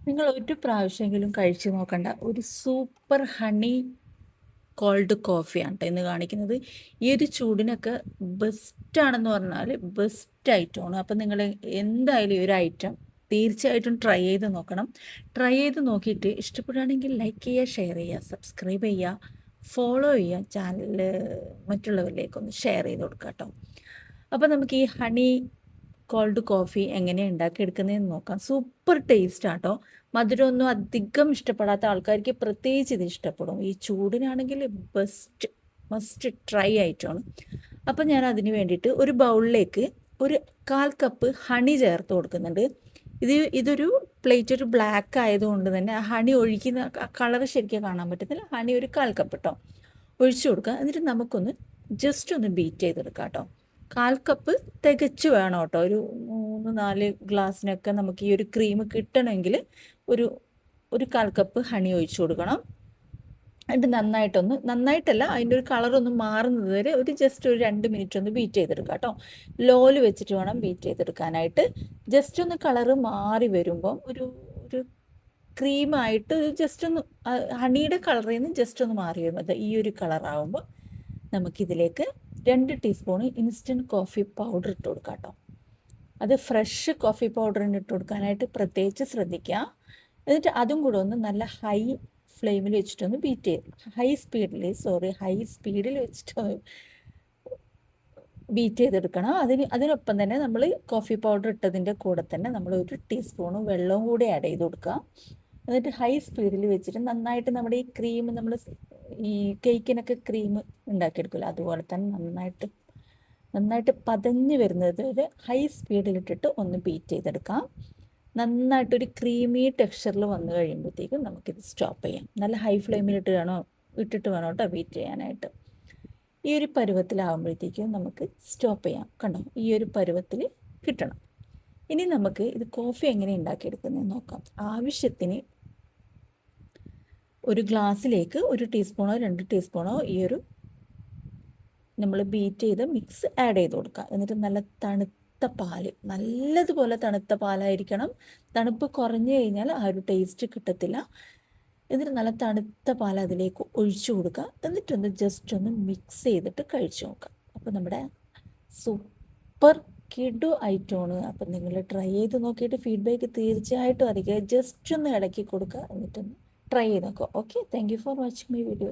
നിങ്ങൾ ഒരു പ്രാവശ്യമെങ്കിലും കഴിച്ചു നോക്കണ്ട ഒരു സൂപ്പർ ഹണി കോൾഡ് കോഫിയാണ് ട്ടോ ഇന്ന് കാണിക്കുന്നത്. ഈ ഒരു ചൂടിനൊക്കെ ബെസ്റ്റാണെന്ന് പറഞ്ഞാൽ ബെസ്റ്റ് ഐറ്റമാണ്. അപ്പം നിങ്ങൾ എന്തായാലും ഈ ഒരു ഐറ്റം തീർച്ചയായിട്ടും ട്രൈ ചെയ്ത് നോക്കണം. ട്രൈ ചെയ്ത് നോക്കിയിട്ട് ഇഷ്ടപ്പെടുകയാണെങ്കിൽ ലൈക്ക് ചെയ്യുക, ഷെയർ ചെയ്യുക, സബ്സ്ക്രൈബ് ചെയ്യുക, ഫോളോ ചെയ്യുക, ചാനൽ മറ്റുള്ളവരിലേക്കൊന്ന് ഷെയർ ചെയ്ത് കൊടുക്കുക കേട്ടോ. അപ്പോൾ നമുക്ക് ഈ ഹണി കോൾഡ് കോഫി എങ്ങനെയാണ് ഉണ്ടാക്കിയെടുക്കുന്നതെന്ന് നോക്കാം. സൂപ്പർ ടേസ്റ്റ് ആട്ടോ. മധുരമൊന്നും അധികം ഇഷ്ടപ്പെടാത്ത ആൾക്കാർക്ക് പ്രത്യേകിച്ച് ഇത് ഇഷ്ടപ്പെടും. ഈ ചൂടിനാണെങ്കിൽ ബെസ്റ്റ് മസ്റ്റ് ട്രൈ ആയിട്ടാണ്. അപ്പം ഞാൻ അതിന് വേണ്ടിയിട്ട് ഒരു ബൗളിലേക്ക് ഒരു 1/4 കപ്പ് ഹണി ചേർത്ത് കൊടുക്കുന്നുണ്ട്. ഇതൊരു പ്ലേറ്റ് ഒരു ബ്ലാക്ക് ആയതുകൊണ്ട് തന്നെ ആ ഹണി ഒഴിക്കുന്ന കളർ ശരിക്കും കാണാൻ പറ്റത്തില്ല. ഹണി ഒരു 1/4 കപ്പ് കേട്ടോ ഒഴിച്ചു കൊടുക്കുക. എന്നിട്ട് നമുക്കൊന്ന് ജസ്റ്റ് ഒന്ന് ബീറ്റ് ചെയ്തെടുക്കാം കേട്ടോ. 1/4 കപ്പ് തികച്ച് വേണം കേട്ടോ. ഒരു 3-4 ഗ്ലാസ്സിനൊക്കെ നമുക്ക് ഈ ഒരു ക്രീം കിട്ടണമെങ്കിൽ ഒരു 1/4 കപ്പ് ഹണി ഒഴിച്ചു കൊടുക്കണം. എന്നിട്ട് നന്നായിട്ടല്ല, അതിൻ്റെ ഒരു കളറൊന്ന് മാറുന്നത് വരെ ജസ്റ്റ് ഒരു 2 മിനിറ്റ് ഒന്ന് ബീറ്റ് ചെയ്തെടുക്കാം കേട്ടോ. ലോയിൽ വെച്ചിട്ട് വേണം ബീറ്റ് ചെയ്തെടുക്കാനായിട്ട്. ജസ്റ്റ് ഒന്ന് കളറ് മാറി വരുമ്പം ഒരു ഒരു ക്രീമായിട്ട് ജസ്റ്റ് ഒന്ന് ഹണിയുടെ കളറിൽ നിന്ന് ജസ്റ്റ് ഒന്ന് മാറി വരുമ്പോൾ ഈ ഒരു കളറാകുമ്പോൾ നമുക്കിതിലേക്ക് 2 ടീസ്പൂൺ ഇൻസ്റ്റൻറ്റ് കോഫി പൗഡർ ഇട്ട് കൊടുക്കാം കേട്ടോ. അത് ഫ്രഷ് കോഫി പൗഡറിന് ഇട്ട് കൊടുക്കാനായിട്ട് പ്രത്യേകിച്ച് ശ്രദ്ധിക്കുക. എന്നിട്ട് അതും കൂടെ ഒന്ന് നല്ല ഹൈ ഫ്ലെയിമിൽ വെച്ചിട്ടൊന്ന് ബീറ്റ് ചെയ്ത് ഹൈ സ്പീഡിൽ വെച്ചിട്ടൊന്ന് ബീറ്റ് ചെയ്തെടുക്കണം. അതിനൊപ്പം തന്നെ നമ്മൾ കോഫി പൗഡർ ഇട്ടതിൻ്റെ കൂടെ തന്നെ നമ്മൾ 1 ടീസ്പൂൺ വെള്ളവും കൂടി ആഡ് ചെയ്ത് കൊടുക്കുക. എന്നിട്ട് ഹൈ സ്പീഡിൽ വെച്ചിട്ട് നന്നായിട്ട് നമ്മുടെ ഈ ക്രീം നമ്മൾ ഈ കേക്കിനൊക്കെ ക്രീം ഉണ്ടാക്കിയെടുക്കില്ല, അതുപോലെ തന്നെ നന്നായിട്ട് പതഞ്ഞ് വരുന്നത് വരെ ഹൈ സ്പീഡിലിട്ടിട്ട് ഒന്ന് ബീറ്റ് ചെയ്തെടുക്കാം. നന്നായിട്ടൊരു ക്രീമി ടെക്സ്ചറിൽ വന്നു കഴിയുമ്പോഴത്തേക്കും നമുക്കിത് സ്റ്റോപ്പ് ചെയ്യാം. നല്ല ഹൈ ഫ്ലെയിമിലിട്ട് ഇട്ടിട്ട് വേണം കേട്ടോ ബീറ്റ് ചെയ്യാനായിട്ട്. ഈ ഒരു പരുവത്തിലാവുമ്പോഴത്തേക്കും നമുക്ക് സ്റ്റോപ്പ് ചെയ്യാം. കണ്ടോ, ഈ ഒരു പരുവത്തിൽ കിട്ടണം. ഇനി നമുക്ക് ഇത് കോഫി എങ്ങനെ ഉണ്ടാക്കിയെടുക്കുന്നതെന്ന് നോക്കാം. ആവശ്യത്തിന് ഒരു ഗ്ലാസ്സിലേക്ക് 1 ടീസ്പൂണോ 2 ടീസ്പൂണോ ഈ ഒരു നമ്മൾ ബീറ്റ് ചെയ്ത് മിക്സ് ആഡ് ചെയ്ത് കൊടുക്കുക. എന്നിട്ട് നല്ല തണുത്ത പാല്, നല്ലതുപോലെ തണുത്ത പാലായിരിക്കണം. തണുപ്പ് കുറഞ്ഞു കഴിഞ്ഞാൽ ആ ഒരു ടേസ്റ്റ് കിട്ടത്തില്ല. എന്നിട്ട് നല്ല തണുത്ത പാൽ അതിലേക്ക് ഒഴിച്ചു കൊടുക്കുക. എന്നിട്ടൊന്ന് ജസ്റ്റ് ഒന്ന് മിക്സ് ചെയ്തിട്ട് കഴിച്ചു നോക്കുക. അപ്പോൾ നമ്മുടെ സൂപ്പർ കിഡു ഐറ്റമാണ്. അപ്പം നിങ്ങൾ ട്രൈ ചെയ്ത് നോക്കിയിട്ട് ഫീഡ്ബാക്ക് തീർച്ചയായിട്ടും അറിയിക്കുക. ജസ്റ്റ് ഒന്ന് ഇളക്കി കൊടുക്കുക, എന്നിട്ടൊന്ന് ട്രൈ ചെയ്ത് നോക്കുക. Okay, thank you for watching my video.